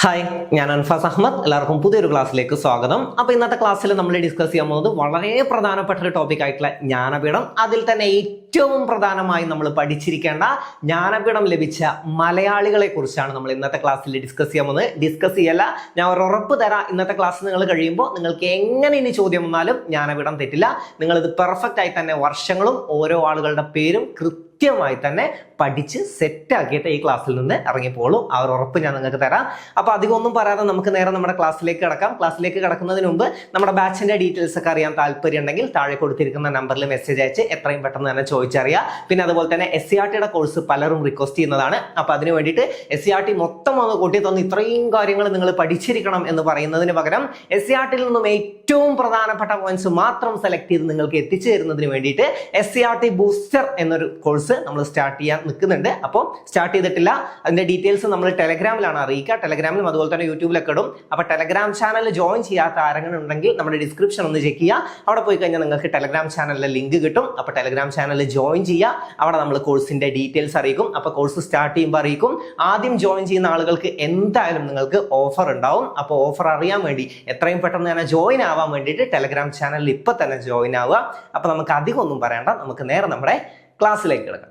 Hi, ഞാൻ അൻഫാസ് അഹമ്മദ്. എല്ലാവർക്കും പുതിയൊരു ക്ലാസ്സിലേക്ക് സ്വാഗതം. അപ്പോൾ ഇന്നത്തെ ക്ലാസ്സിൽ നമ്മൾ ഡിസ്കസ് ചെയ്യാൻ പോകുന്നത് വളരെ പ്രധാനപ്പെട്ട ഒരു ടോപ്പിക് ആയിട്ടുള്ള ജ്ഞാനപീഠം. അതിൽ തന്നെ ഏറ്റവും പ്രധാനമായി നമ്മൾ പഠിച്ചിരിക്കേണ്ട ജ്ഞാനപീഠം ലഭിച്ച മലയാളികളെ കുറിച്ചാണ് നമ്മൾ ഇന്നത്തെ ക്ലാസ്സിൽ ഡിസ്കസ് ചെയ്യാൻ പോകുന്നത്. ഡിസ്കസ് ചെയ്യല്ല, ഞാൻ ഒരു ഉറപ്പ് തരാം, ഇന്നത്തെ ക്ലാസ് നിങ്ങൾ കഴിയുമ്പോൾ നിങ്ങൾക്ക് എങ്ങനെ ഇനി ചോദ്യം വന്നാലും ജ്ഞാനപീഠം തെറ്റില്ല. നിങ്ങളിത് പെർഫെക്റ്റ് ആയി തന്നെ വർഷങ്ങളും ഓരോ ആളുകളുടെ പേരും കൃത്യമായി തന്നെ പഠിച്ച് സെറ്റ് ആക്കിയിട്ട് ഈ ക്ലാസ്സിൽ നിന്ന് ഇറങ്ങിപ്പോളൂ. ആ ഒരു ഉറപ്പ് ഞാൻ നിങ്ങൾക്ക് തരാം. അപ്പോൾ അധികം ഒന്നും പറയാതെ നമുക്ക് നേരെ നമ്മുടെ ക്ലാസ്സിലേക്ക് കിടക്കാം. ക്ലാസ്സിലേക്ക് കിടക്കുന്നതിന് മുമ്പ് നമ്മുടെ ബാച്ചിന്റെ ഡീറ്റെയിൽസ് ഒക്കെ അറിയാൻ താല്പര്യം ഉണ്ടെങ്കിൽ താഴെ കൊടുത്തിരിക്കുന്ന നമ്പറിൽ മെസ്സേജ് അയച്ച് എത്രയും പെട്ടെന്ന് തന്നെ ചോദിച്ചറിയാം. പിന്നെ അതുപോലെ തന്നെ SCRTയുടെ കോഴ്സ് പലരും റിക്വസ്റ്റ് ചെയ്യുന്നതാണ്. അപ്പോൾ അതിന് വേണ്ടിയിട്ട് SCRT മൊത്തം ഒന്ന് കൂട്ടി തന്ന് ഇത്രയും കാര്യങ്ങൾ നിങ്ങൾ പഠിച്ചിരിക്കണം എന്ന് പറയുന്നതിന് പകരം SCRTയിൽ നിന്നും ഏറ്റവും പ്രധാനപ്പെട്ട പോയിന്റ്സ് മാത്രം സെലക്ട് ചെയ്ത് നിങ്ങൾക്ക് എത്തിച്ചു തരുന്നതിന് വേണ്ടിയിട്ട് SCRT ബൂസ്റ്റർ എന്നൊരു കോഴ്സ് നമ്മൾ സ്റ്റാർട്ട് ചെയ്യാൻ നിൽക്കുന്നുണ്ട്. അപ്പോൾ സ്റ്റാർട്ട് ചെയ്തിട്ടില്ല, അതിന്റെ ഡീറ്റെയിൽസ് നമ്മൾ ടെലഗ്രാമിലാണ് അറിയിക്കുക. ടെലഗ്രാമിലും അതുപോലെ തന്നെ യൂട്യൂബിലൊക്കെ ഇടും. അപ്പോൾ ടെലഗ്രാം ചാനൽ ജോയിൻ ചെയ്യാത്ത ആരെങ്കിലും ഉണ്ടെങ്കിൽ നമ്മുടെ ഡിസ്ക്രിപ്ഷൻ ഒന്ന് ചെക്ക് ചെയ്യുക. അവിടെ പോയി കഴിഞ്ഞാൽ നിങ്ങൾക്ക് ടെലഗ്രാം ചാനലിലെ ലിങ്ക് കിട്ടും. അപ്പോൾ ടെലഗ്രാം ചാനൽ ജോയിൻ ചെയ്യുക. അവിടെ നമ്മൾ കോഴ്സിന്റെ ഡീറ്റെയിൽസ് അറിയിക്കും. അപ്പോൾ കോഴ്സ് സ്റ്റാർട്ട് ചെയ്യുമ്പോൾ അറിയിക്കും. ആദ്യം ജോയിൻ ചെയ്യുന്ന ആളുകൾക്ക് എന്തായാലും നിങ്ങൾക്ക് ഓഫർ ഉണ്ടാവും. അപ്പോൾ ഓഫർ അറിയാൻ വേണ്ടി എത്രയും പെട്ടെന്ന് തന്നെ ജോയിൻ ആവാൻ വേണ്ടിയിട്ട് ടെലഗ്രാം ചാനലിൽ ഇപ്പം തന്നെ ജോയിൻ ആവുക. അപ്പോൾ നമുക്ക് അധികം ഒന്നും പറയണ്ട, നമുക്ക് നേരെ നമ്മുടെ ക്ലാസ്സിലേക്ക് കിടക്കാം.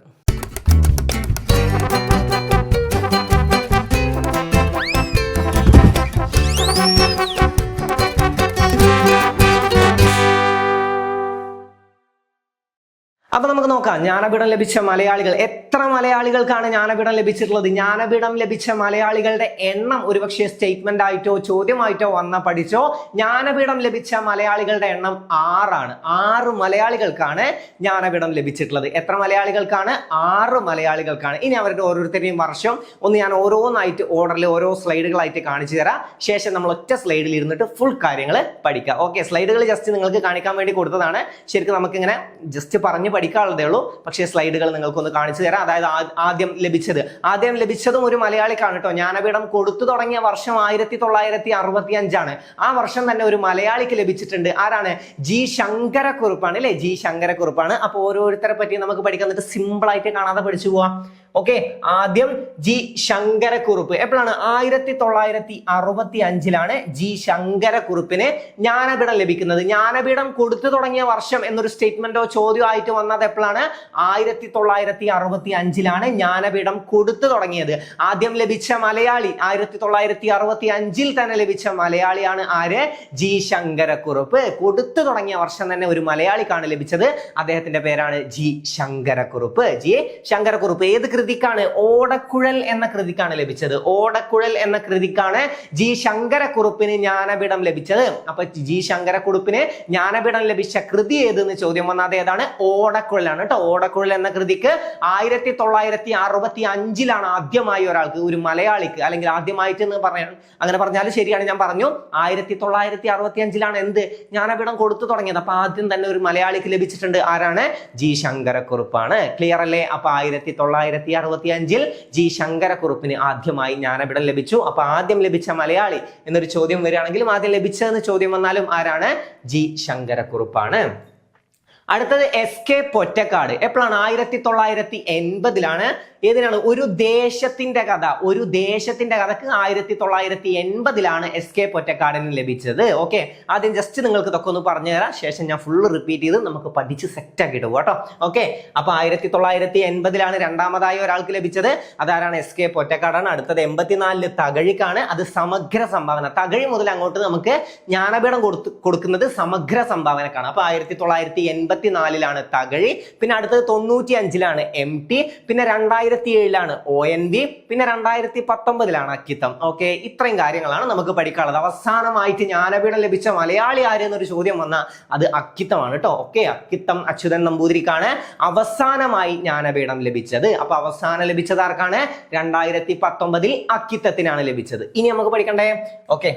അപ്പൊ നമുക്ക് നോക്കാം, ജ്ഞാനപീഠം ലഭിച്ച മലയാളികൾ എത്ര മലയാളികൾക്കാണ് ജ്ഞാനപീഠം ലഭിച്ചിട്ടുള്ളത്. ജ്ഞാനപീഠം ലഭിച്ച മലയാളികളുടെ എണ്ണം ഒരുപക്ഷെ സ്റ്റേറ്റ്മെന്റ് ആയിട്ടോ ചോദ്യമായിട്ടോ വന്ന പഠിച്ചോ. ജ്ഞാനപീഠം ലഭിച്ച മലയാളികളുടെ എണ്ണം 6 ആണ്. 6 മലയാളികൾക്കാണ് ജ്ഞാനപീഠം ലഭിച്ചിട്ടുള്ളത്. എത്ര മലയാളികൾക്കാണ്? 6 മലയാളികൾക്കാണ്. ഇനി അവരുടെ ഓരോരുത്തരുടെയും വർഷം ഒന്ന് ഞാൻ ഓരോന്നായിട്ട് ഓർഡറിൽ ഓരോ സ്ലൈഡുകളായിട്ട് കാണിച്ചു തരാം. ശേഷം നമ്മൾ ഒറ്റ സ്ലൈഡിൽ ഇരുന്നിട്ട് ഫുൾ കാര്യങ്ങൾ പഠിക്കാം. ഓക്കെ, സ്ലൈഡുകൾ ജസ്റ്റ് നിങ്ങൾക്ക് കാണിക്കാൻ വേണ്ടി കൊടുത്തതാണ്. ശരിക്കും നമുക്കിങ്ങനെ ജസ്റ്റ് പറഞ്ഞ് പഠിക്കാനുള്ളതേ ഉള്ളൂ. പക്ഷേ സ്ലൈഡുകൾ നിങ്ങൾക്കൊന്ന് കാണിച്ചു തരാം. അതായത് ആദ്യം ലഭിച്ചതും ഒരു മലയാളിക്കാണ് കേട്ടോ. ജ്ഞാനപീഠം കൊടുത്തു തുടങ്ങിയ വർഷം 1965 ആ വർഷം തന്നെ ഒരു മലയാളിക്ക് ലഭിച്ചിട്ടുണ്ട്. ആരാണ്? ജി ശങ്കരക്കുറുപ്പാണ് അല്ലെ? ജി ശങ്കരക്കുറുപ്പാണ്. അപ്പൊ ഓരോരുത്തരെ പറ്റി നമുക്ക് പഠിക്കാൻ, എന്നിട്ട് സിമ്പിൾ ആയിട്ട് കാണാതെ പഠിച്ചു പോവാം. ഓക്കെ, ആദ്യം ജി ശങ്കരക്കുറുപ്പ് എപ്പോഴാണ്? 1965 ജി ശങ്കരക്കുറുപ്പിന് ജ്ഞാനപീഠം ലഭിക്കുന്നത്. ജ്ഞാനപീഠം കൊടുത്തു തുടങ്ങിയ വർഷം എന്നൊരു സ്റ്റേറ്റ്മെന്റോ ചോദ്യമോ ആയിട്ട് വന്നത് എപ്പോഴാണ്? 1965 ജ്ഞാനപീഠം കൊടുത്തു തുടങ്ങിയത്. ആദ്യം ലഭിച്ച മലയാളി 1965 തന്നെ ലഭിച്ച മലയാളിയാണ് ആര്? ജി ശങ്കരക്കുറുപ്പ്. കൊടുത്തു തുടങ്ങിയ വർഷം തന്നെ ഒരു മലയാളിക്കാണ് ലഭിച്ചത്. അദ്ദേഹത്തിന്റെ പേരാണ് ജി ശങ്കരക്കുറുപ്പ്. ജി ശങ്കരക്കുറുപ്പ് ഏത് കൃതിക്കാണ്? ഓടക്കുഴൽ എന്ന കൃതിക്കാണ് ലഭിച്ചത്. ഓടക്കുഴൽ എന്ന കൃതിക്കാണ് ജി ശങ്കരക്കുറുപ്പിന് ജ്ഞാനപീഠം ലഭിച്ചത്. അപ്പൊ ജി ശങ്കരക്കുറുപ്പിന് ജ്ഞാനപീഠം ലഭിച്ച കൃതി ഏതെന്ന് ചോദ്യം വന്നത് ഏതാണ്? ഓടക്കുഴലാണ് കേട്ടോ. ഓടക്കുഴൽ എന്ന കൃതിക്ക് 1965 ആദ്യമായി ഒരാൾക്ക്, ഒരു മലയാളിക്ക്, അല്ലെങ്കിൽ ആദ്യമായിട്ട് എന്ന് പറയാൻ, അങ്ങനെ പറഞ്ഞാലും ശരിയാണ്. ഞാൻ പറഞ്ഞു 1965 എന്ത് ജ്ഞാനപീഠം കൊടുത്തു തുടങ്ങിയത്. അപ്പൊ ആദ്യം തന്നെ ഒരു മലയാളിക്ക് ലഭിച്ചിട്ടുണ്ട്. ആരാണ്? ജി ശങ്കരക്കുറുപ്പാണ്. ക്ലിയർ അല്ലേ? അപ്പൊ 1965 ജി ശങ്കരക്കുറുപ്പിന് ആദ്യമായി ജ്ഞാനപീഠം ലഭിച്ചു. അപ്പൊ ആദ്യം ലഭിച്ച മലയാളി എന്നൊരു ചോദ്യം വരികയാണെങ്കിലും ആദ്യം ലഭിച്ചതെന്ന് ചോദ്യം വന്നാലും ആരാണ്? ജി ശങ്കരക്കുറുപ്പാണ്. അടുത്തത് SK പൊറ്റക്കാട്. എപ്പോഴാണ്? 1980 ഏതിനാണ്? ഒരു ദേശത്തിന്റെ കഥ. ഒരു ദേശത്തിന്റെ കഥക്ക് 1980 SK പൊറ്റക്കാടിന് ലഭിച്ചത്. ഓക്കെ, ആദ്യം ജസ്റ്റ് നിങ്ങൾക്ക് ഇതൊക്കെ ഒന്ന് പറഞ്ഞു തരാം. ശേഷം ഞാൻ ഫുള്ള് റിപ്പീറ്റ് ചെയ്ത് നമുക്ക് പഠിച്ച് സെറ്റ് ആക്കിയിട്ട് പോകും കേട്ടോ. ഓക്കെ, അപ്പൊ 1980 രണ്ടാമതായി ഒരാൾക്ക് ലഭിച്ചത്. അതാരാണ്? SK പൊറ്റക്കാടാണ്. അടുത്തത് 84 തകഴിക്കാണ്. അത് സമഗ്ര സംഭാവന. തകഴി മുതൽ അങ്ങോട്ട് നമുക്ക് ജ്ഞാനപീഠം കൊടുക്കുന്നത് സമഗ്ര സംഭാവനക്കാണ്. അപ്പൊ 1984 തകഴി. പിന്നെ അടുത്തത് 95 MT. പിന്നെ 2007 ONV. പിന്നെ 2019 അക്കിത്തം. ഓക്കെ, ഇത്രയും കാര്യങ്ങളാണ് നമുക്ക് പഠിക്കാനുള്ളത്. അവസാനമായിട്ട് ജ്ഞാനപീഠം ലഭിച്ച മലയാളി ആര് എന്നൊരു ചോദ്യം വന്നാൽ അത് അക്കിത്തമാണ് കേട്ടോ. ഓക്കെ, അക്കിത്തം അച്യുതൻ നമ്പൂതിരിക്കാണ് അവസാനമായി ജ്ഞാനപീഠം ലഭിച്ചത്. അപ്പൊ അവസാനം ലഭിച്ചത് ആർക്കാണ്? 2019 അക്കിത്തത്തിനാണ് ലഭിച്ചത്. ഇനി നമുക്ക് പഠിക്കണ്ടേ? ഓക്കെ,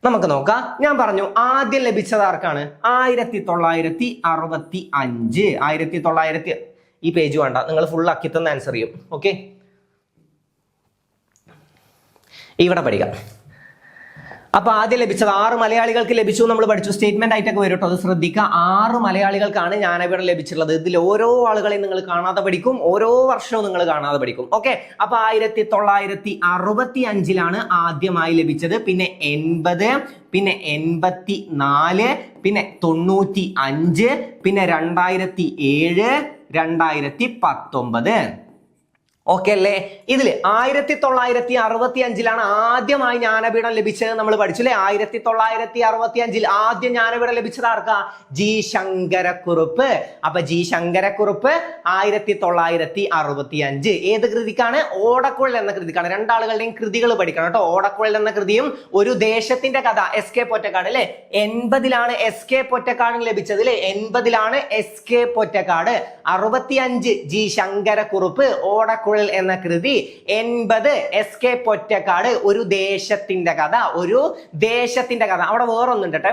നമുക്ക് നോക്കാം. ഞാൻ പറഞ്ഞു ആദ്യം ലഭിച്ചത് ആർക്കാണ്? 1965. ഈ പേജ് വേണ്ട, നിങ്ങൾ ഫുൾ അക്കിത്തം ആൻസർ ചെയ്യും. ഓക്കെ, ഇവിടെ പഠിക്കാം. അപ്പൊ ആദ്യം ലഭിച്ചത് 6 മലയാളികൾക്ക് ലഭിച്ചു നമ്മൾ പഠിച്ചു. സ്റ്റേറ്റ്മെന്റ് ആയിട്ടൊക്കെ വരും കേട്ടോ, അത് ശ്രദ്ധിക്കുക. 6 മലയാളികൾക്കാണ് ജ്ഞാനപീഠം ലഭിച്ചിട്ടുള്ളത്. ഇതിൽ ഓരോ ആളുകളെയും നിങ്ങൾ കാണാതെ പഠിക്കും, ഓരോ വർഷവും നിങ്ങൾ കാണാതെ പഠിക്കും. ഓക്കെ, അപ്പൊ 1965 ആദ്യമായി ലഭിച്ചത്, പിന്നെ 80, പിന്നെ 84, പിന്നെ 95, പിന്നെ 2007, 2019. ഓക്കെ അല്ലേ? ഇതില് 1965 ആദ്യമായി ജ്ഞാനപീഠം ലഭിച്ചത് നമ്മൾ പഠിച്ചു അല്ലെ. 1965 ആദ്യം ജ്ഞാനപീഠം ലഭിച്ചത് ആർക്കാ? ജി ശങ്കരക്കുറുപ്പ്. അപ്പൊ ജി ശങ്കരക്കുറുപ്പ് 1965 ഏത് കൃതിക്കാണ്? ഓടക്കുഴൽ എന്ന കൃതിക്കാണ്. രണ്ടാളുകളുടെയും കൃതികൾ പഠിക്കണം കേട്ടോ. ഓടക്കുഴൽ എന്ന കൃതിയും ഒരു ദേശത്തിന്റെ കഥ എസ് കെ പൊറ്റക്കാട് അല്ലെ. 80 എസ് കെ പൊറ്റക്കാടിന് ലഭിച്ചത് അല്ലെ. 80 S K Pottekkatt. 65 G Sankara Kurup Odakkuzhal എന്ന കൃതി. 80 എസ് കെ പൊറ്റക്കാട് ഒരു ദേശത്തിന്റെ കഥ. ഒരു ദേശത്തിന്റെ കഥ. അവിടെ വേറൊന്നുണ്ട് കേട്ടെ,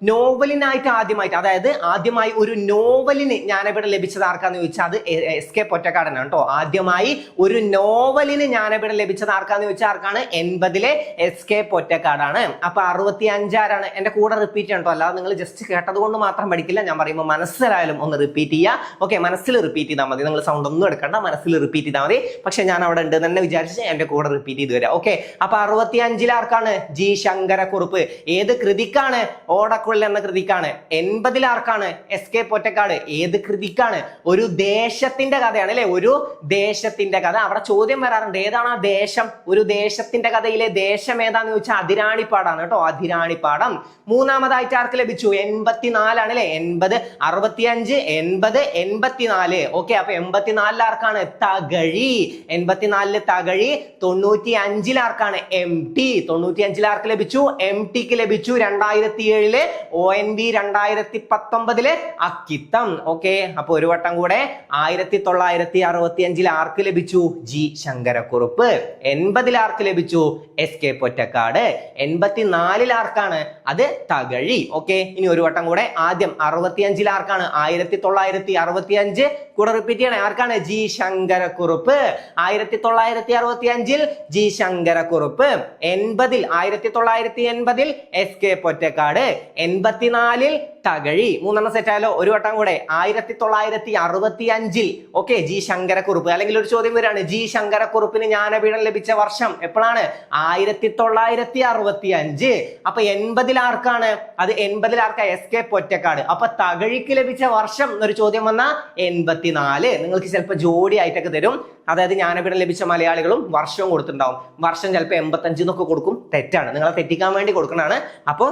നോവലിനായിട്ട് ആദ്യമായിട്ട്, അതായത് ആദ്യമായി ഒരു നോവലിന് ജ്ഞാനപീഠം ലഭിച്ചത് ആർക്കാന്ന് ചോദിച്ചാൽ അത് എസ് കെ പൊറ്റക്കാടനാണ് കേട്ടോ. ആദ്യമായി ഒരു നോവലിന് ജ്ഞാനപീഠം ലഭിച്ചത് ആർക്കാന്ന് ചോദിച്ചാൽ ആർക്കാണ്? 80 എസ് കെ പൊറ്റക്കാടാണ്. അപ്പൊ 65 ആരാണ്? എന്റെ കൂടെ റിപ്പീറ്റ് ചെയ്യണം കേട്ടോ, അല്ലാതെ നിങ്ങൾ ജസ്റ്റ് കേട്ടത് കൊണ്ട് മാത്രം പഠിക്കില്ല. ഞാൻ പറയുമ്പോൾ മനസ്സിലായാലും ഒന്ന് റിപ്പീറ്റ് ചെയ്യുക. ഓക്കെ, മനസ്സിൽ റിപ്പീറ്റ് ചെയ്താൽ മതി, നിങ്ങൾ സൗണ്ട് ഒന്നും എടുക്കണ്ട, മനസ്സിൽ റിപ്പീറ്റ് ചെയ്താൽ മതി. പക്ഷെ ഞാൻ അവിടെ ഉണ്ട് തന്നെ വിചാരിച്ച് എന്റെ കൂടെ റിപ്പീറ്റ് ചെയ്ത് വരാം. ഓക്കെ, അപ്പൊ 65 ആർക്കാണ്? ജി ശങ്കരക്കുറുപ്പ്. ഏത് കൃതിക്കാണ്? ഓടക്കുഴൽ എന്ന കൃതിക്കാണ്. 80 ആർക്കാണ്? S K Pottekkatt. ഏത് കൃതിക്കാണ്? ഒരു ദേശത്തിന്റെ കഥയാണ് അല്ലെ. ഒരു ദേശത്തിന്റെ കഥ. അവിടെ ചോദ്യം വരാറുണ്ട്, ഏതാണ് ആ ദേശം? ഒരു ദേശത്തിന്റെ കഥയിലെ ദേശം ഏതാന്ന് ചോദിച്ചാൽ അതിരാണിപ്പാടാണ് കേട്ടോ. അതിരാണിപ്പാടം. മൂന്നാമതായിട്ട് ആർക്ക് ലഭിച്ചു? 84 അല്ലെ. 80, 65, 80, 84. ഓക്കെ, അപ്പൊ 84 ആർക്കാണ്? തകഴി. 84 തകഴി. 95 ആർക്കാണ്? M T. 95 ആർക്ക് ലഭിച്ചു? എം ടിക്ക് ലഭിച്ചു. 2007 ONV, 2019 അക്കിത്തം. ഓക്കെ, അപ്പൊ ഒരു വട്ടം കൂടെ 1965 ആർക്ക് ലഭിച്ചു? ജി ശങ്കരക്കുറുപ്പ്. 80 ആർക്ക് ലഭിച്ചു? S K Pottekkatt. 84 ആർക്കാണ്? അത് തകഴി. ഓക്കെ, ഇനി ഒരു വട്ടം കൂടെ. ആദ്യം 65 ആർക്കാണ്? 1965 കൂടെ റിപ്പീറ്റ് ചെയ്യണേ. ആർക്കാണ്? G Sankara Kurup. 1965 G Sankara Kurup. 1980 S K Pottekkatt. 84 Thakazhi. മൂന്നെണ്ണം സെറ്റായാലോ? ഒരു വട്ടം കൂടെ. 1965 ഓക്കെ, ജി ശങ്കരക്കുറുപ്പ്. അല്ലെങ്കിൽ ഒരു ചോദ്യം വരാണ്, ജി ശങ്കരക്കുറുപ്പിന് ജ്ഞാനപീഠം ലഭിച്ച വർഷം എപ്പോഴാണ്? 1965. അപ്പൊ 80 ആർക്കാണ്? അത് 80 ആർക്കാ? S K Pottekkatt. അപ്പൊ തകഴിക്ക് ലഭിച്ച വർഷം എന്നൊരു ചോദ്യം വന്ന 84. നിങ്ങൾക്ക് ചിലപ്പോൾ ജോഡി ആയിട്ടൊക്കെ തരും. അതായത് ജ്ഞാനപീഠം ലഭിച്ച മലയാളികളും വർഷവും കൊടുത്തിട്ടുണ്ടാവും. വർഷം ചിലപ്പോൾ 85 എന്നൊക്കെ കൊടുക്കും. തെറ്റാണ്, നിങ്ങളെ തെറ്റിക്കാൻ വേണ്ടി കൊടുക്കണതാണ്. അപ്പോൾ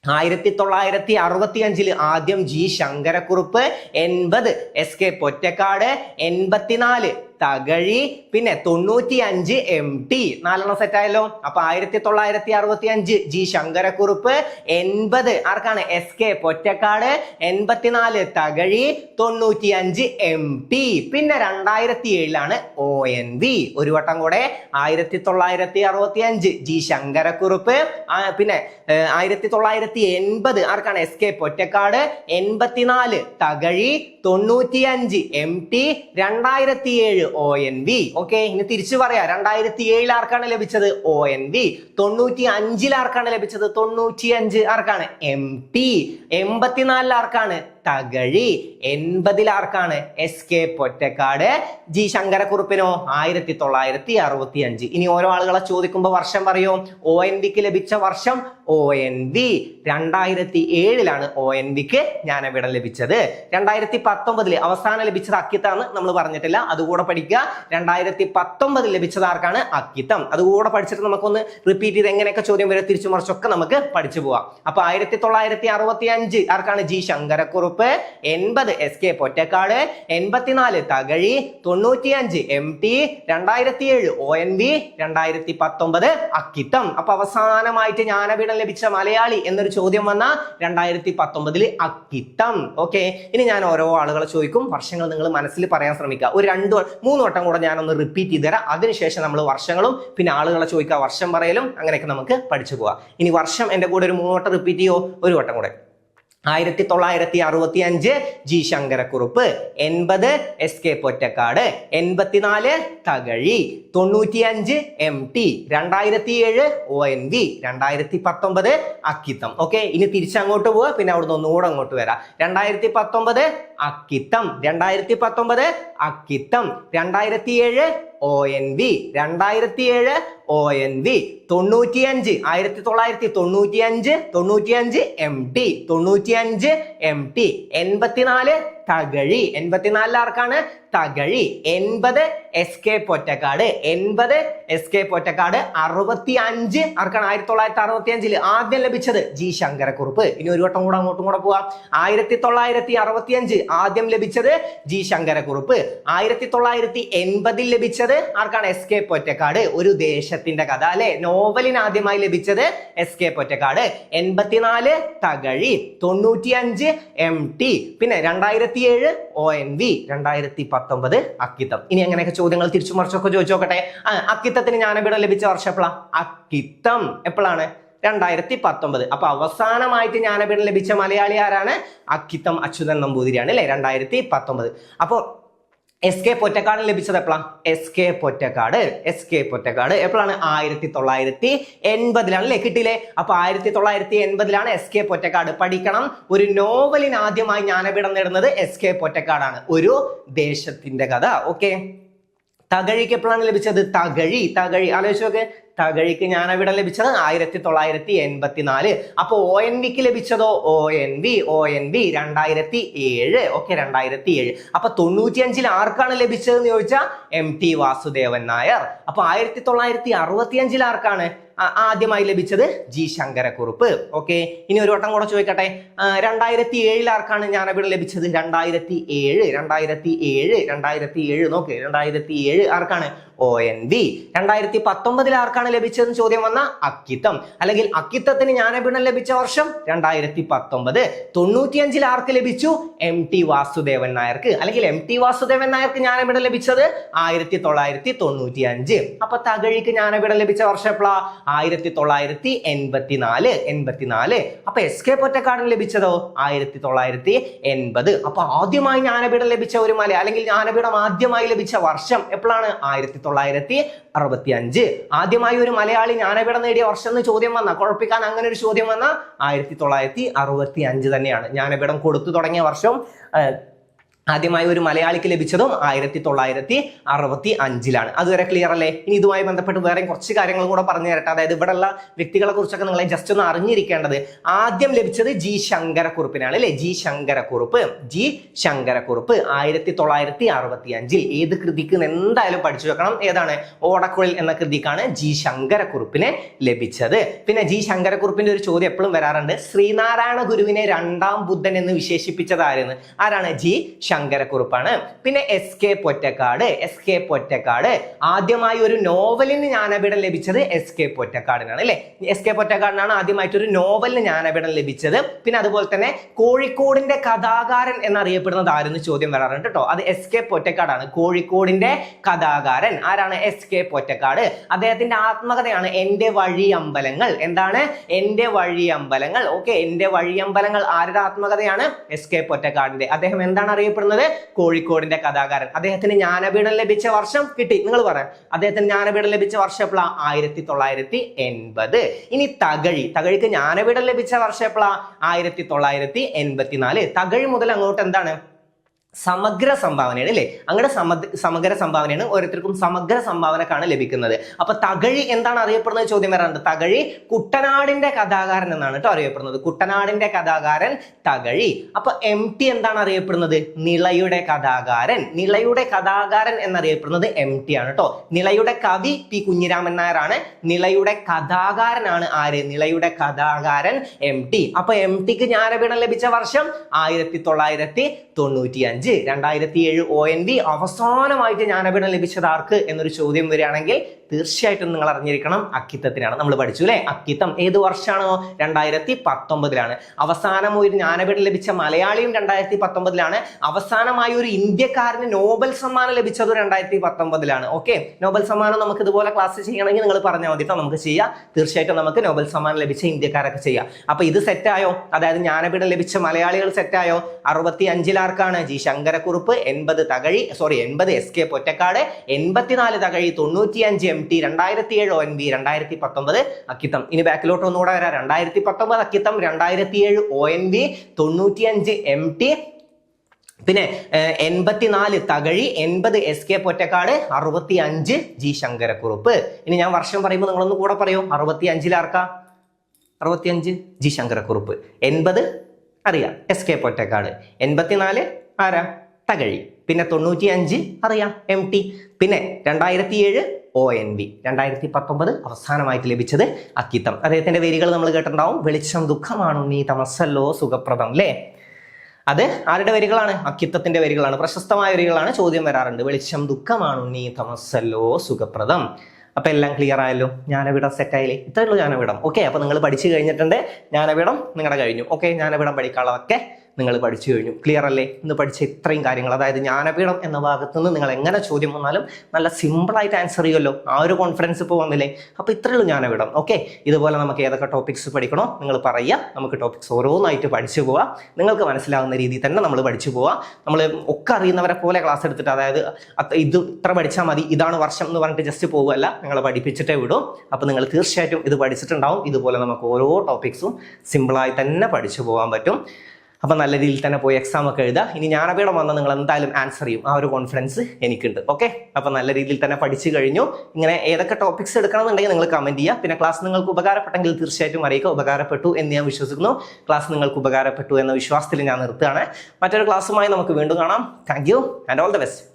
1965 ആദ്യം G Sankara Kurup, 80 S K Pottekkatt, 84 Thakazhi, പിന്നെ 95 എം ടി. 4 സെറ്റായല്ലോ. അപ്പൊ 1965 ജി ശങ്കരക്കുറുപ്പ്, 80 ആർക്കാണ്? S K Pottekkatt, 84 Thakazhi, 95 M T. പിന്നെ 2007 ONV. ഒരു വട്ടം കൂടെ. 1965 ജി ശങ്കരക്കുറുപ്പ്, പിന്നെ 1980 ആർക്കാണ്? S K Pottekkatt, 84 Thakazhi, 95 M T, 2007 ONV. Okay, ഇനി തിരിച്ചു പറയാ. 2007 ആർക്കാണ് ലഭിച്ചത്? ONV. 95 ആർക്കാണ് ലഭിച്ചത്? 95 ആർക്കാണ്? M T. 84 ആർക്കാണ്? തകഴി. 80 ആർക്കാണ്? S K Pottekkatt. ജി ശങ്കരക്കുറുപ്പിനോ? 1965. ഇനി ഓരോ ആളുകളെ ചോദിക്കുമ്പോൾ വർഷം പറയോ? ONVക്ക് ലഭിച്ച വർഷം ONV 2007 ONVക്ക് ജ്ഞാനപീഠം ലഭിച്ചത്. 2019 അവസാനം ലഭിച്ചത് അക്കിത്താണ്, നമ്മൾ പറഞ്ഞിട്ടില്ല, അതുകൂടെ പഠിക്കുക. 2019 ലഭിച്ചത് ആർക്കാണ്? അക്കിത്തം. അതുകൂടെ പഠിച്ചിട്ട് നമുക്കൊന്ന് റിപ്പീറ്റ് ചെയ്ത് എങ്ങനെയൊക്കെ ചോദ്യം വരെ തിരിച്ചു മറിച്ചൊക്കെ നമുക്ക് പഠിച്ചു പോവാം. അപ്പൊ 1965 ആർക്കാണ്? G Sankara Kurup, 80 S K Pottekkatt, 84 Thakazhi, 95 M T, 2007 ONV, 2019 Akkitham. അപ്പൊ അവസാനമായിട്ട് ജ്ഞാനപീഠം ലഭിച്ച മലയാളി എന്നൊരു ചോദ്യം വന്ന 2019 അക്കിത്തം. ഓക്കെ, ഇനി ഞാൻ ഓരോ ആളുകളെ ചോദിക്കും, വർഷങ്ങൾ നിങ്ങൾ മനസ്സിൽ പറയാൻ ശ്രമിക്കുക. ഒരു 2-3 വട്ടം കൂടെ ഞാനൊന്ന് റിപ്പീറ്റ് ചെയ്ത് തരാം. അതിനുശേഷം നമ്മൾ വർഷങ്ങളും പിന്നെ ആളുകളെ ചോദിക്കുക, വർഷം പറയലും അങ്ങനെയൊക്കെ നമുക്ക് പഠിച്ചു പോവാം. ഇനി വർഷം എന്റെ കൂടെ ഒരു 3 വട്ടം റിപ്പീറ്റ് ചെയ്യോ? ഒരു വട്ടം കൂടെ. 1965 G Sankara Kurup, 80 SK Pottekkatt, 84 Thakazhi, 95 MT, 2007 ONV, 2019 Akkitham. Okay, ഇനി തിരിച്ചങ്ങോട്ട് പോവുക, പിന്നെ അവിടുന്ന് ഒന്നുകൂടെ അങ്ങോട്ട് വരാം. 2019 Akkitham, 2019 Akkitham, 2007 ONV, 2007 ONV, 95 1995 MT, 95 MT, 84 Thakazhi, 84 ആർക്കാണ്? തകഴി, 80 SK പൊറ്റക്കാട്, 80 SK പൊറ്റക്കാട്, 65 ആർക്കാണ്? 1965 ആദ്യം ലഭിച്ചത് ജി ശങ്കരക്കുറുപ്പ്. ഇനി ഒരു വട്ടം കൂടെ അങ്ങോട്ടും കൂടെ പോവാം. 1965 ആദ്യം ലഭിച്ചത് ജി ശങ്കരക്കുറുപ്പ്. 1980 ലഭിച്ചത് ആർക്കാണ്? SK പൊറ്റക്കാട്. ഒരു ദേശത്തിന്റെ കഥ അല്ലെ, നോവലിന് ആദ്യമായി ലഭിച്ചത് SK പൊറ്റക്കാട്. 84 തകഴി, 95 MT, പിന്നെ 2007 ONV, 2019 അക്കിത്തം. ഇനി അങ്ങനെയൊക്കെ ചോദ്യങ്ങൾ തിരിച്ചു മറിച്ചൊക്കെ ചോദിച്ചു നോക്കട്ടെ. അക്കിത്തത്തിന് ജ്ഞാനപീഠം ലഭിച്ച വർഷം എപ്പോഴാണ്? അക്കിത്തം എപ്പോഴാണ്? 2019. അപ്പൊ അവസാനമായിട്ട് ജ്ഞാനപീഠം ലഭിച്ച മലയാളി ആരാണ്? അക്കിത്തം അച്യുതൻ നമ്പൂതിരിയാണ് അല്ലെ, 2019. അപ്പൊ SK പൊറ്റക്കാട് ലഭിച്ചത് എപ്പോഴാണ്? SK പൊറ്റക്കാട് എപ്പോഴാണ്? 1980 അല്ലേ കിട്ടിയില്ലേ? അപ്പൊ 1980 SK പൊറ്റക്കാട്. പഠിക്കണം, ഒരു നോവലിന് ആദ്യമായി ജ്ഞാനപീഠം നേടുന്നത് SK പൊറ്റക്കാടാണ്. ഒരു ദേശത്തിന്റെ കഥ. ഓക്കെ, തകഴിക്ക് എപ്പോഴാണ് ലഭിച്ചത്? തകഴി ആലോചിച്ച് നോക്ക്. തകഴിക്ക് ജ്ഞാനപീഠം ലഭിച്ചത് 1984. അപ്പൊ ONVക്ക് ലഭിച്ചതോ? ONV 2007. ഓക്കെ, 2007. അപ്പൊ 95 ആർക്കാണ് ലഭിച്ചതെന്ന് ചോദിച്ചാൽ MT വാസുദേവൻ നായർ. അപ്പൊ 1965 ആർക്കാണ് ആദ്യമായി ലഭിച്ചത്? ജി ശങ്കരക്കുറുപ്പ്. ഓക്കെ, ഇനി ഒരു വട്ടം കൂടെ ചോദിക്കട്ടെ. 2007 ആർക്കാണ് ജ്ഞാനപീഠം ലഭിച്ചത്? 2007 നോക്ക്. 2007 ആർക്കാണ്? ONV. 2019 ആർക്കാണ് ലഭിച്ചതെന്ന് ചോദ്യം വന്ന അക്കിത്തം. അല്ലെങ്കിൽ അക്കിത്തത്തിന് ജ്ഞാനപീഠം ലഭിച്ച വർഷം 2019. 95 ആർക്ക് ലഭിച്ചു? MT വാസുദേവൻ നായർക്ക്. അല്ലെങ്കിൽ MT വാസുദേവൻ നായർക്ക് ജ്ഞാനപീഠം ലഭിച്ചത് 1995. അപ്പൊ തകഴിക്ക് ജ്ഞാനപീഠം ലഭിച്ച വർഷം എപ്പോഴാ? 1984. അപ്പൊ SK പൊറ്റക്കാടിന് ലഭിച്ചതോ? 1980. അപ്പൊ ആദ്യമായി ജ്ഞാനപീഠം ലഭിച്ച ഒരു മല, അല്ലെങ്കിൽ ജ്ഞാനപീഠം ആദ്യമായി ലഭിച്ച വർഷം എപ്പോഴാണ്? 1965. ആദ്യമായി ഒരു മലയാളി ജ്ഞാനപീഠം നേടിയ വർഷം എന്ന് ചോദ്യം വന്ന, കുഴപ്പിക്കാൻ അങ്ങനെ ഒരു ചോദ്യം വന്ന 1965 തന്നെയാണ്. ജ്ഞാനപീഠം കൊടുത്തു തുടങ്ങിയ വർഷം ആദ്യമായി ഒരു മലയാളിക്ക് ലഭിച്ചതും 1965. അതുവരെ ക്ലിയർ അല്ലേ? ഇനി ഇതുമായി ബന്ധപ്പെട്ട് വേറെ കുറച്ച് കാര്യങ്ങളും കൂടെ പറഞ്ഞു തരട്ടെ. അതായത് ഇവിടെയുള്ള വ്യക്തികളെ കുറിച്ചൊക്കെ നിങ്ങളെ ജസ്റ്റ് ഒന്ന് അറിഞ്ഞിരിക്കേണ്ടത്. ആദ്യം ലഭിച്ചത് ജി ശങ്കരക്കുറുപ്പിനാണ് അല്ലെ. ജി ശങ്കരക്കുറുപ്പ് 1965. ഏത് കൃതിക്ക് എന്തായാലും പഠിച്ചു വെക്കണം. ഏതാണ്? ഓടക്കുഴൽ എന്ന കൃതിക്കാണ് ജി ശങ്കരക്കുറുപ്പിനെ ലഭിച്ചത്. പിന്നെ ജി ശങ്കരക്കുറുപ്പിന്റെ ഒരു ചോദ്യം എപ്പോഴും വരാറുണ്ട്. ശ്രീനാരായണ ഗുരുവിനെ രണ്ടാം ബുദ്ധൻ എന്ന് വിശേഷിപ്പിച്ചത് ആരാണ്? ജി ശങ്കരക്കുറുപ്പാണ്. പിന്നെ SK പൊറ്റക്കാട് ആദ്യമായി ഒരു നോവലിന് ജ്ഞാനപീഠം ലഭിച്ചത് SK പൊറ്റക്കാടിനാണ് അല്ലെ. SK പൊറ്റക്കാടിനാണ് ആദ്യമായിട്ട് ഒരു നോവലിന് ജ്ഞാനപീഠം ലഭിച്ചത്. പിന്നെ അതുപോലെ തന്നെ കോഴിക്കോടിന്റെ കഥാകാരൻ എന്നറിയപ്പെടുന്നത് ആരെന്ന് ചോദ്യം വരാറുണ്ട് കേട്ടോ. അത് SK പൊറ്റക്കാടാണ്. കോഴിക്കോടിന്റെ കഥാകാരൻ ആരാണ്? SK പൊറ്റക്കാട്. അദ്ദേഹത്തിന്റെ ആത്മകഥയാണ് എന്റെ വഴിയമ്പലങ്ങൾ. എന്താണ്? എന്റെ വഴിയമ്പലങ്ങൾ. ഓക്കെ, എന്റെ വഴിയമ്പലങ്ങൾ ആരുടെ ആത്മകഥയാണ്? SK പൊറ്റക്കാടിന്റെ. അദ്ദേഹം എന്താണ് അറിയപ്പെടുന്നത്? കോഴിക്കോടിന്റെ കഥാകാരൻ. അദ്ദേഹത്തിന് ജ്ഞാനപീഠം ലഭിച്ച വർഷം കിട്ടി, നിങ്ങൾ പറയാം. അദ്ദേഹത്തിന് ജ്ഞാനപീഠം ലഭിച്ച വർഷം എപ്പോഴാ? 1980. ഇനി തകഴിക്ക് ജ്ഞാനപീഠം ലഭിച്ച വർഷം എപ്പോഴാ? 1984. തകഴി മുതൽ അങ്ങോട്ട് എന്താണ്? സമഗ്ര സംഭാവനയാണ് അല്ലെ. അങ്ങനെ സമഗ്ര സംഭാവനയാണ്. ഓരോരുത്തർക്കും സമഗ്ര സംഭാവനക്കാണ് ലഭിക്കുന്നത്. അപ്പൊ തകഴി എന്താണ് അറിയപ്പെടുന്നത് ചോദ്യം വരാറുണ്ട്. തകഴി കുട്ടനാടിന്റെ കഥാകാരൻ എന്നാണ് കേട്ടോ അറിയപ്പെടുന്നത്. കുട്ടനാടിന്റെ കഥാകാരൻ തകഴി. അപ്പൊ MT എന്താണ് അറിയപ്പെടുന്നത്? നിളയുടെ കഥാകാരൻ. നിളയുടെ കഥാകാരൻ എന്നറിയപ്പെടുന്നത് MT ആണ് കേട്ടോ. നിളയുടെ കവി P കുഞ്ഞിരാമൻ നായരാണ്. നിളയുടെ കഥാകാരനാണ് ആര്? നിളയുടെ കഥാകാരൻ MT. അപ്പൊ MTക്ക് ജ്ഞാനപീഠം ലഭിച്ച വർഷം 1995. 5 2007 ONV അവസാനമായിട്ട് ജ്ഞാനപീഠം ലഭിച്ചത് ആർക്ക് എന്നൊരു ചോദ്യം വരികയാണെങ്കിൽ തീർച്ചയായിട്ടും നിങ്ങൾ അറിഞ്ഞിരിക്കണം അക്കിത്തത്തിനാണ്. നമ്മൾ പഠിച്ചു അല്ലെ, അക്കിത്തം ഏത് വർഷമാണോ? 2019 അവസാനം ഒരു ജ്ഞാനപീഠം ലഭിച്ച മലയാളിയും 2019 അവസാനമായി ഒരു ഇന്ത്യക്കാരന് നോബൽ സമ്മാനം ലഭിച്ചത് 2019 ഓക്കെ, നോബൽ സമ്മാനം നമുക്ക് ഇതുപോലെ ക്ലാസ് ചെയ്യണമെങ്കിൽ നിങ്ങൾ പറഞ്ഞാൽ മതി, നമുക്ക് ചെയ്യാം. തീർച്ചയായിട്ടും നമുക്ക് നോബൽ സമ്മാനം ലഭിച്ച ഇന്ത്യക്കാരൊക്കെ ചെയ്യാം. അപ്പൊ ഇത് സെറ്റായോ? അതായത് ജ്ഞാനപീഠം ലഭിച്ച മലയാളികൾ സെറ്റായോ? 65 ആർക്കാണ്? G Sankara Kurup, 80 SK Pottekkatt, 84 Thakazhi, 95 MT, 2007 ONV, 2019 Akkitham. ഇനി ബാക്കിലോട്ട് ഒന്നുകൂടെ വരാം. 2019 അക്കിത്തം, 2007 ONV, 95 MT, പിന്നെ 84 തകഴി, 80 SK പൊറ്റക്കാട്, 65 ജി ശങ്കരക്കുറുപ്പ്. ഇനി ഞാൻ വർഷം പറയുമ്പോൾ നിങ്ങളൊന്ന് കൂടെ പറയൂ. 65 ആർക്കാ? 65 ജി ശങ്കരക്കുറുപ്പ്, 80 അറിയാം SK പൊറ്റക്കാട്, 84 ആരാ? തകഴി, പിന്നെ 95 അറിയാം MT, പിന്നെ 2007 ONV, 2019 അവസാനമായിട്ട് ലഭിച്ചത് അക്കിത്തം. അദ്ദേഹത്തിന്റെ വരികൾ നമ്മൾ കേട്ടിട്ടുണ്ടാവും. വെളിച്ചം ദുഃഖമാണു നീ തമസ്സല്ലോ സുഖപ്രദം അല്ലേ? അത് ആരുടെ വരികളാണ്? അക്കിത്തത്തിന്റെ വരികളാണ്. പ്രശസ്തമായ വരികളാണ്, ചോദ്യം വരാറുണ്ട്. വെളിച്ചം ദുഃഖമാണു നീ തമസ്സല്ലോ സുഖപ്രദം. അപ്പൊ എല്ലാം ക്ലിയർ ആയല്ലോ? ജ്ഞാനപീഠം സെറ്റായില്ലേ? ഇത്രയേ ഉള്ളൂ ജ്ഞാനപീഠം. ഓക്കെ, അപ്പൊ നിങ്ങൾ പഠിച്ചു കഴിഞ്ഞിട്ടുണ്ട്. ജ്ഞാനപീഠം നിങ്ങളുടെ കഴിഞ്ഞു. ഓക്കെ, ജ്ഞാനപീഠം പഠിക്കാനുള്ളതൊക്കെ നിങ്ങൾ പഠിച്ചു കഴിഞ്ഞു. ക്ലിയർ അല്ലേ? ഇന്ന് പഠിച്ച ഇത്രയും കാര്യങ്ങൾ, അതായത് ജ്ഞാനപീഠം എന്ന ഭാഗത്ത് നിന്ന് നിങ്ങൾ എങ്ങനെ ചോദ്യം വന്നാലും നല്ല സിമ്പിളായിട്ട് ആൻസർ ചെയ്യുമല്ലോ. ആ ഒരു കോൺഫിഡൻസ് ഇപ്പോൾ വന്നില്ലേ? അപ്പോൾ ഇത്രയേ ഉള്ളൂ ജ്ഞാനപീഠം. ഓക്കെ, ഇതുപോലെ നമുക്ക് ഏതൊക്കെ ടോപ്പിക്സ് പഠിക്കണോ നിങ്ങൾ പറയുക, നമുക്ക് ടോപ്പിക്സ് ഓരോന്നായിട്ട് പഠിച്ചു പോവാം. നിങ്ങൾക്ക് മനസ്സിലാവുന്ന രീതിയിൽ തന്നെ നമ്മൾ പഠിച്ചു പോവാം. നമ്മൾ ഒക്കെ അറിയുന്നവരെ പോലെ ക്ലാസ് എടുത്തിട്ട്, അതായത് ഇത് ഇത്ര പഠിച്ചാൽ മതി, ഇതാണ് വർഷം എന്ന് പറഞ്ഞിട്ട് ജസ്റ്റ് പോവുകയല്ല, നിങ്ങൾ പഠിപ്പിച്ചിട്ടേ വിടും. അപ്പോൾ നിങ്ങൾ തീർച്ചയായിട്ടും ഇത് പഠിച്ചിട്ടുണ്ടാവും. ഇതുപോലെ നമുക്ക് ഓരോ ടോപ്പിക്സും സിമ്പിളായി തന്നെ പഠിച്ചു പോകാൻ പറ്റും. അപ്പം നല്ല രീതിയിൽ തന്നെ പോയി എക്സാം ഒക്കെ എഴുതുക. ഇനി ജ്ഞാനപീഠം വന്നാൽ നിങ്ങൾ എന്തായാലും ആൻസർ ചെയ്യും, ആ ഒരു കോൺഫിഡൻസ് എനിക്കുണ്ട്. ഓക്കെ, അപ്പം നല്ല രീതിയിൽ തന്നെ പഠിച്ചു കഴിഞ്ഞു. ഇങ്ങനെ ഏതൊക്കെ ടോപ്പിക്സ് എടുക്കണമെന്നുണ്ടെങ്കിൽ നിങ്ങൾ കമൻറ്റ് ചെയ്യുക. പിന്നെ ക്ലാസ് നിങ്ങൾക്ക് ഉപകാരപ്പെട്ടെങ്കിൽ തീർച്ചയായിട്ടും അറിയിക്കുക. ഉപകാരപ്പെട്ടു എന്ന് ഞാൻ വിശ്വസിക്കുന്നു. ക്ലാസ് നിങ്ങൾക്ക് ഉപകാരപ്പെട്ടു എന്ന വിശ്വാസത്തിൽ ഞാൻ നിർത്തുകയാണ്. മറ്റൊരു ക്ലാസ്സുമായി നമുക്ക് വീണ്ടും കാണാം. Thank you and all the best.